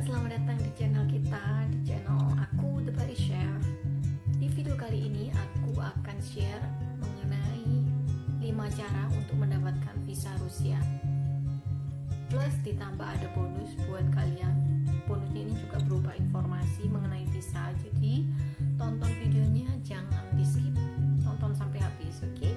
selamat datang di channel kita, di channel aku The Paris Chef. Di video kali ini aku akan share mengenai 5 cara untuk mendapatkan visa Rusia. Plus ditambah ada bonus buat kalian. Bonusnya ini juga berupa informasi mengenai visa. Jadi tonton videonya jangan di skip, tonton sampai habis, oke?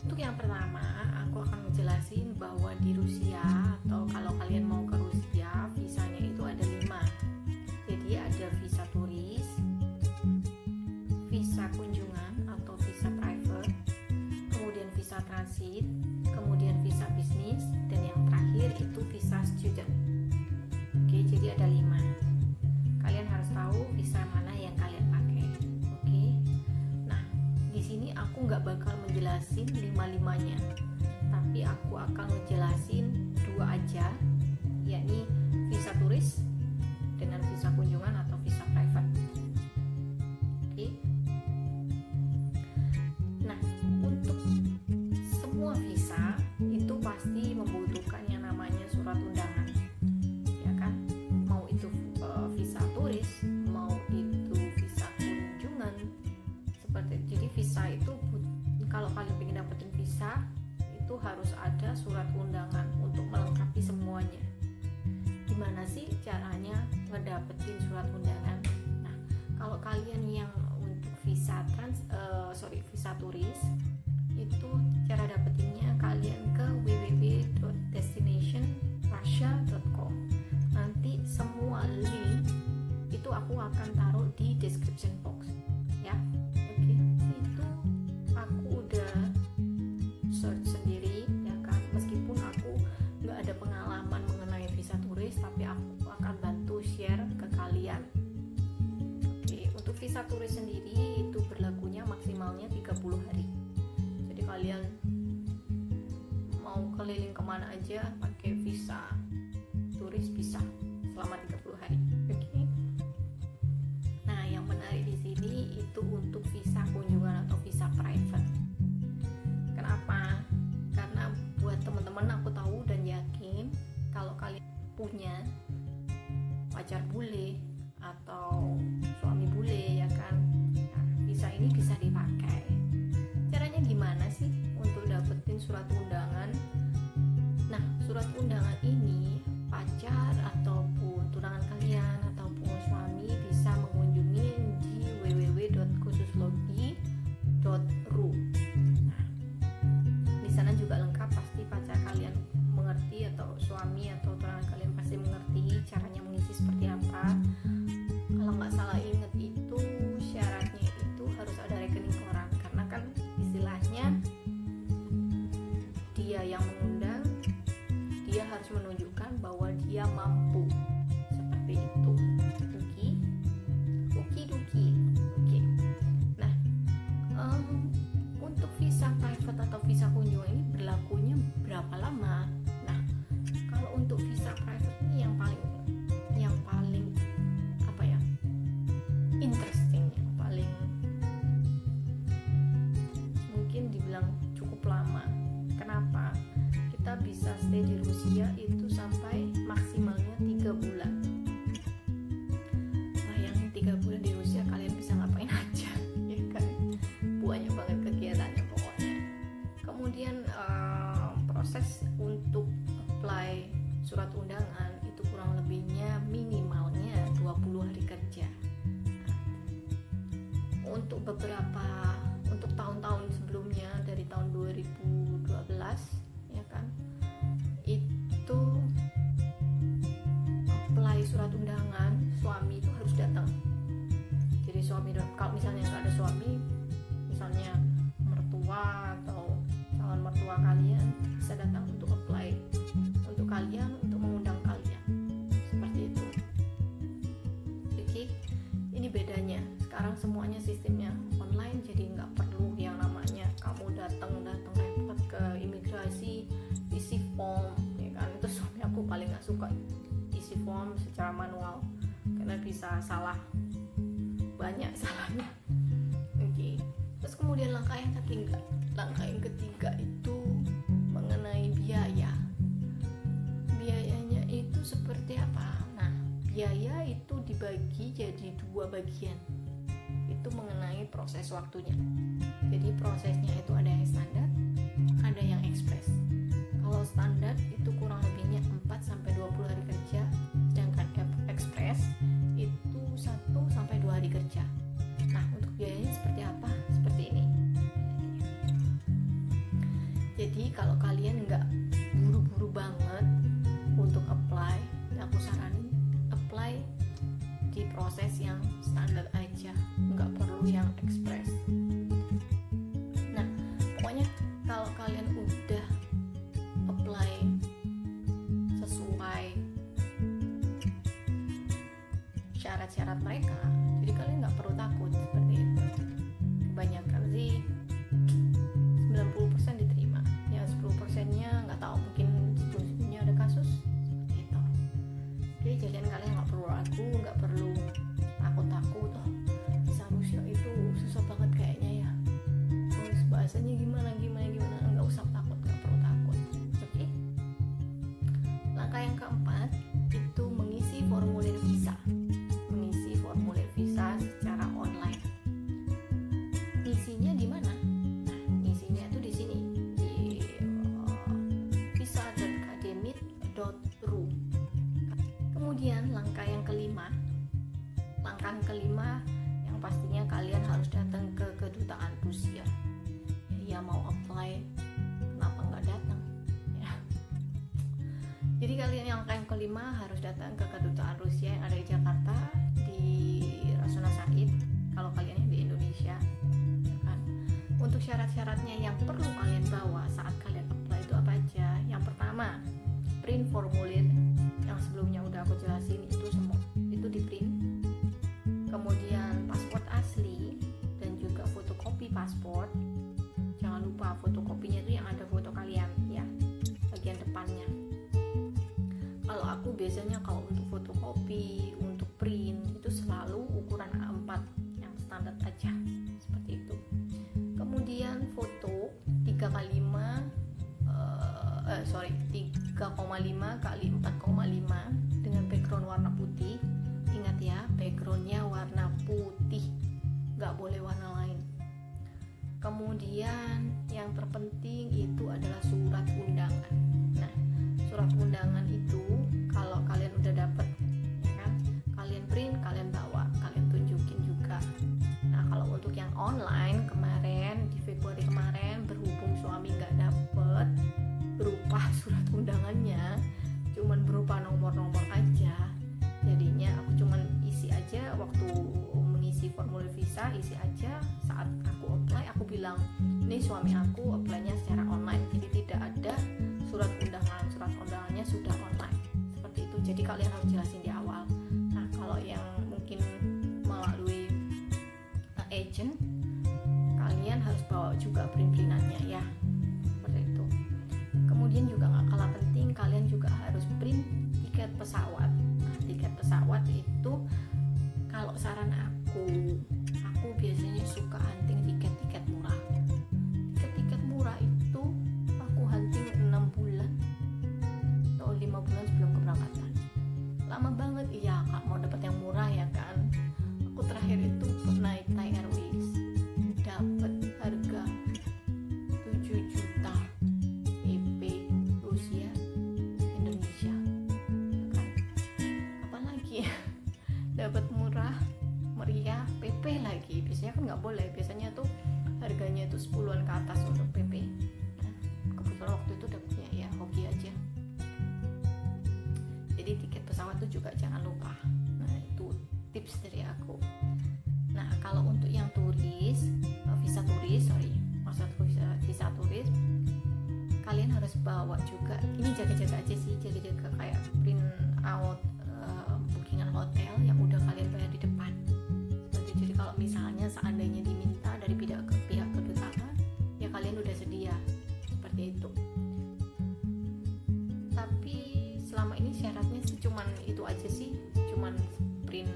Untuk yang pertama, aku akan menjelasin bahwa di Rusia, atau kalau kalian mau ke Rusia, visanya itu ada 5. Jadi ada visa turis, visa kunjungan atau visa private, kemudian visa transit, kemudian visa bisnis, dan yang terakhir itu visa student. Oke, jadi ada 5. Kalian harus tahu visa mana yang kalian pakai. Oke. Nah, di sini aku nggak bakal menjelasin 5-5-nya, tapi aku akan ngejelasin 2 aja, yakni visa turis dengan visa kunjungan atau visa private. Oke. Nah, untuk semua visa itu pasti membutuhkan yang namanya surat undangan, ya kan? Mau itu visa turis, mau itu visa kunjungan, seperti jadi visa itu kalau kalian ingin dapetin visa itu harus ada surat undangan untuk melengkapi semuanya. Gimana sih caranya ngedapetin surat undangan? Nah, kalau kalian yang untuk visa visa turis itu cara dapetinnya kalian ke www.destinationrussia.com. Nanti semua link itu aku akan taruh di description box, ya. Oke, itu aku udah search sendiri, ya kan. Meskipun aku nggak ada pengalaman mengenai visa turis, tapi aku akan bantu share ke kalian. Oke, untuk visa turis sendiri itu berlakunya maksimalnya 30 hari. Jadi kalian mau keliling kemana aja pakai visa turis bisa selama 30 hari. Oke. Nah, yang menarik di sini itu untuk visa kunjungan atau visa private. Kenapa? Karena buat teman-teman aku tahu dan yakin kalau kalian punya pacar bule atau suami bule, ya kan, nah, visa ini bisa dipakai. Caranya gimana sih untuk dapetin surat undangan? Nah, surat undangan ini pacar ataupun tunangan kalian ataupun suami bisa mengunjungi di www.khususlogi.ru. Nah, di sana juga lengkap, pasti pacar kalian mengerti atau suami atau tunangan kalian pasti mengerti caranya mengisi seperti apa. Kalau nggak salah inget itu syaratnya itu harus ada rekening koran, karena kan istilahnya dia yang mengundang, dia harus menunjukkan bahwa dia mampu, seperti itu. Oke. Nah, untuk visa private atau visa kunjungan ini berlakunya berapa lama? Nah, kalau untuk visa private ini yang paling apa ya, interesting, yang paling mungkin dibilang cukup lama. Kenapa? Kita bisa stay di Rusia itu sampai maksimalnya 3 bulan. Bayangin 3 bulan di Rusia, kalian bisa ngapain aja, ya kan? Banyak banget kegiatannya pokoknya. Kemudian proses untuk apply surat undangan itu kurang lebihnya minimalnya 20 hari kerja. Untuk tahun-tahun sebelumnya, dari tahun 2012, ya kan, itu apply surat undangan suami itu harus datang. Jadi suami, kalau misalnya nggak ada suami, misalnya mertua atau calon mertua kalian bisa datang untuk apply untuk kalian, untuk mengundang kalian, seperti itu. Oke, ini bedanya. Sekarang semuanya sistemnya online, jadi nggak perlu yang namanya kamu datang repot ke imigrasi isi form, ya kan. Itu suami aku paling nggak suka isi form secara manual karena bisa salah, banyak salahnya. Oke. Terus kemudian langkah yang ketiga itu mengenai biaya. Biayanya itu seperti apa? biaya itu dibagi jadi 2 bagian. Itu mengenai proses waktunya. Jadi prosesnya itu ada yang standar, ada yang ekspres. Kalau standar itu kurang lebihnya 4-20 hari kerja, sedangkan ekspres itu 1-2 hari kerja. Nah, untuk biayanya seperti apa? Seperti ini. Jadi kalau kalian nggak buru-buru banget untuk apply, aku saranin apply di proses yang standar aja, nggak perlu yang ekspres. Nah, pokoknya kalau kalian udah apply sesuai syarat-syarat mereka, jadi kalian nggak perlu takut seperti itu. Kebanyakan sih 90% diterima, ya 10%-nya nggak tahu, mungkin sebelumnya ada kasus seperti itu. Jadi jadian kalian nggak perlu ragu, nggak perlu takut-takut. Oh, seharusnya itu susah banget kayaknya ya, terus bahasanya gimana, nggak usah takut, nggak perlu takut. Oke. Langkah yang keempat itu mengisi formulir visa. Mengisi formulir visa secara online. Isinya di mana? Nah, isinya itu di sini, di visa.academit.ru. Kemudian langkah yang kelima yang pastinya kalian harus datang ke kedutaan Rusia. Ya mau apply, kenapa nggak datang? Ya. Jadi kalian yang langkah yang kelima harus datang ke kedutaan Rusia yang ada di Jakarta, di Rasuna Said. Kalau kalian yang di Indonesia, ya kan. Untuk syarat-syaratnya yang perlu kalian bawa saat kalian apply itu apa aja? Yang pertama, print formulir yang sebelumnya udah aku jelasin, itu semua itu di print. Kemudian paspor asli dan juga fotokopi paspor. Jangan lupa fotokopinya itu yang ada foto kalian ya, bagian depannya. Kalau aku biasanya kalau untuk fotokopi, untuk print itu selalu ukuran A4 yang standar aja, seperti itu. Kemudian foto 3,5 kali 4,5 dengan background warna putih. Ingat ya, backgroundnya warna putih, nggak boleh warna lain. Kemudian yang terpenting itu adalah surat undangan. Nah, surat undangan itu kalau kalian udah dapet, ya kan, kalian print, kalian bawa, kalian tunjukin juga. Nah, kalau untuk yang online kemarin, di Februari kemarin, berhubung suami nggak dapet berupa surat undangannya, cuman berupa nomor-nomor aja, jadinya aku cuman isi aja waktu mengisi formulir visa, isi aja. Saat aku apply, aku bilang ini suami aku apply-nya secara online, jadi tidak ada surat undangannya sudah online, seperti itu. Jadi kalian harus jelasin di awal. Nah, kalau yang mungkin melalui agent, kalian harus bawa juga print-printannya ya, seperti itu. Kemudian juga nggak kalah penting, kalian juga harus print tiket pesawat. Nah, tiket pesawat itu kalau saran aku biasanya suka hunting tiket murah. Tiket murah itu aku hunting 6 bulan atau 5 bulan sebelum keberangkatan. Lama banget, iya kak, mau dapat yang murah ya kan. Aku terakhir itu naik Thai Airways, dapat harga 7 juta PP Rusia Indonesia, ya kan. Apalagi dapat murah meriah PP lagi, biasanya kan nggak boleh, biasanya tuh harganya itu 10-an ke atas untuk PP. Nah, kebetulan waktu itu dapetnya ya hoki aja. Jadi tiket pesawat tuh juga jangan lupa. Nah, itu tips dari aku. Nah, kalau untuk yang turis, visa turis, kalian harus bawa juga, ini jaga-jaga aja sih, jaga-jaga kayak print out bookingan hotel yang udah kalian bayar di depan. Jadi kalau misalnya seandainya diminta dari pihak kedutaan, ya kalian udah sedia, seperti itu. Tapi selama ini syaratnya sih cuman itu aja sih, cuman print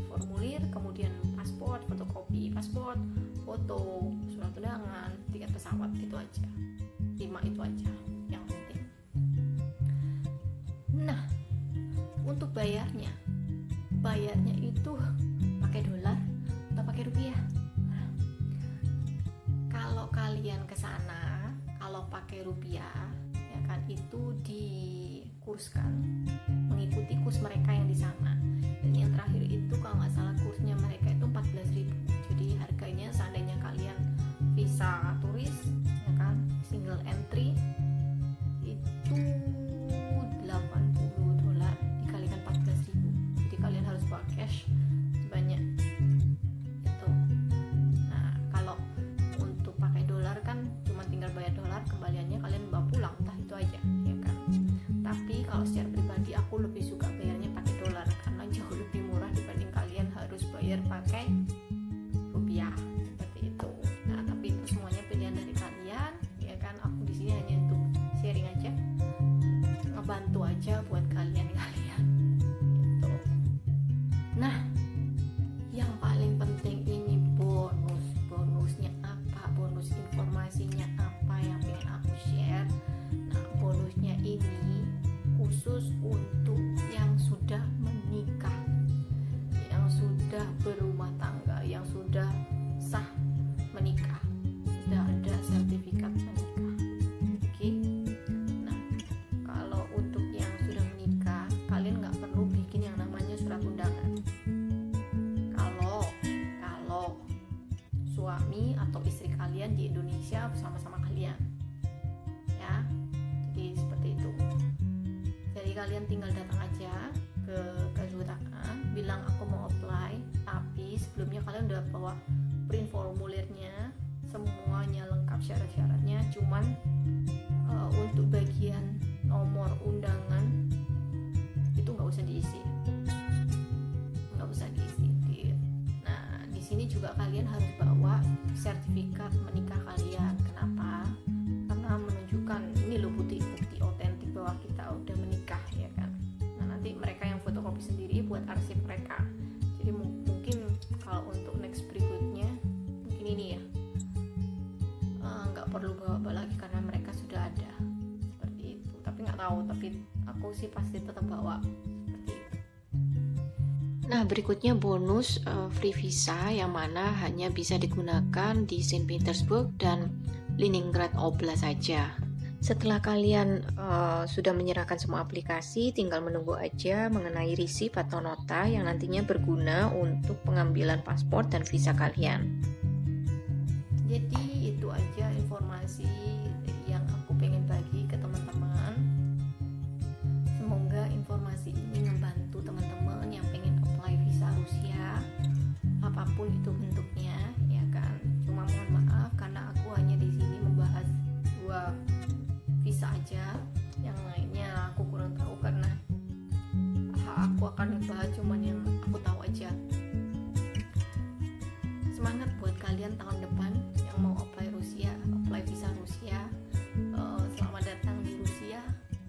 formulir, kemudian paspor, fotokopi paspor, foto, surat undangan, tiket pesawat, itu aja. 5 itu aja yang penting. Nah, untuk bayarnya bayarnya itu pakai dolar atau pakai rupiah. Nah, kalau kalian ke sana, kalau pakai rupiah, ya kan, itu dikurskan mengikuti kurs mereka yang di sana. Dan yang terakhir itu kalau nggak salah kursnya mereka itu 14.000. Jadi harganya seandainya kalian visa turis, ya kan, single entry itu $80 dikalikan 14.000. Jadi kalian harus bawa cash sebanyak itu. Nah, kalau untuk pakai dolar kan cuma tinggal bayar dolar, kembaliannya kalian bawa pulang, entah itu aja, ya kan. Tapi kalau secara pribadi aku lebih suka bayarnya pakai dolar karena jauh lebih murah dibanding kalian harus bayar pakai rupiah seperti itu. Nah, tapi itu semuanya pilihan dari kalian, ya kan. Aku di sini hanya untuk sharing aja, ngebantu aja buat kalian gitu. Nah, yang paling penting ini bonusnya apa, bonus informasinya apa yang pengen aku share. Nah, bonusnya ini khusus untuk yang sudah menikah, yang sudah berumah tangga, yang sudah sah menikah, sudah ada sertifikat menikah. Oke. Nah, kalau untuk yang sudah menikah, kalian nggak perlu bikin yang namanya surat undangan. Kalau suami atau istri kalian di Indonesia bersama-sama kalian, ya. Jadi seperti itu. Jadi kalian tinggal datang aja ke kedutaan, bilang aku mau apply, tapi sebelumnya kalian udah bawa print formulirnya, semuanya lengkap syarat-syaratnya. Cuman untuk bagian nomor undangan itu nggak usah diisi, Nah, di sini juga kalian harus bawa sertifikat menikah kalian. Kenapa? Karena menunjukkan ini loh bukti otentik bahwa kita udah menikah, ya kan. Nah, nanti mereka yang fotokopi sendiri buat arsip mereka. Jadi mungkin kalau untuk next berikutnya mungkin ini ya, nggak perlu bawa lagi karena mereka sudah ada seperti itu. Tapi nggak tahu, tapi aku sih pasti tetap bawa seperti itu. Nah, berikutnya bonus free visa yang mana hanya bisa digunakan di Saint Petersburg dan Leningrad Oblast saja. Setelah kalian sudah menyerahkan semua aplikasi, tinggal menunggu aja mengenai resip atau nota yang nantinya berguna untuk pengambilan paspor dan visa kalian. Jadi itu aja informasi yang aku pengen bagi ke teman-teman. Semoga informasi ini membantu teman-teman yang pengen apply visa Rusia, apapun itu bentuknya, ya kan. Cuma mohon maaf karena aku hanya di sini membahas 2 visa aja, yang lainnya aku kurang tahu karena aku akan membahas cuman yang aku tahu aja. Semangat buat kalian tahun depan yang mau apply visa Rusia. Selamat datang di Rusia.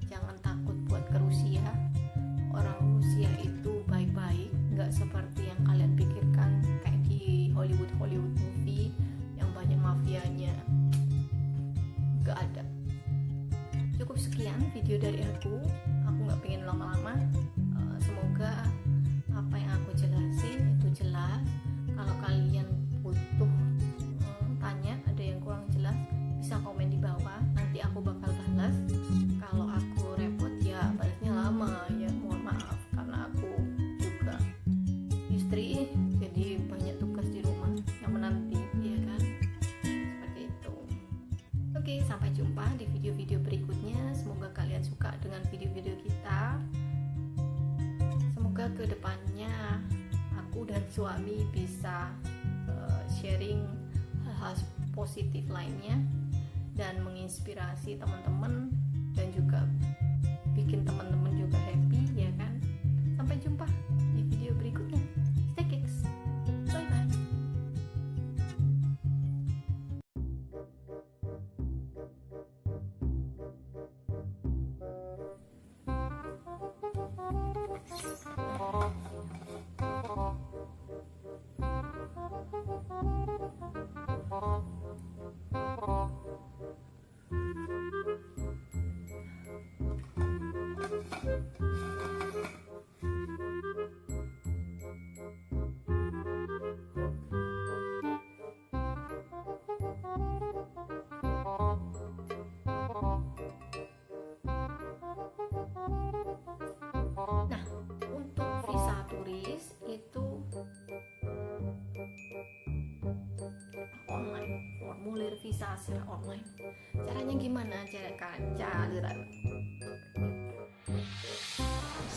Jangan takut buat ke Rusia. Orang Rusia itu baik-baik, nggak seperti yang kalian pikirkan kayak di Hollywood movie yang banyak mafianya. Nggak ada. Cukup sekian video dari aku nggak pengen lama-lama. Semoga apa yang aku jelasin itu jelas. Kalau kalian butuh tanya, ada yang kurang jelas, bisa komen di bawah, nanti aku bakal balas. Kalau aku repot ya balasnya lama, ya mohon maaf karena aku juga istri, jadi banyak tugas di rumah yang menanti, ya kan, seperti itu. Oke, sampai jumpa di video-video berikutnya. Semoga kalian suka dengan video-video kita. Semoga kedepannya aku dan suami bisa sharing hal-hal positif lainnya dan menginspirasi teman-teman dan juga bikin teman-teman juga happy, ya kan. Sampai jumpa di video berikutnya. Stay kicks. Bye bye. bisa secara online. Caranya gimana? Cara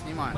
Sniman.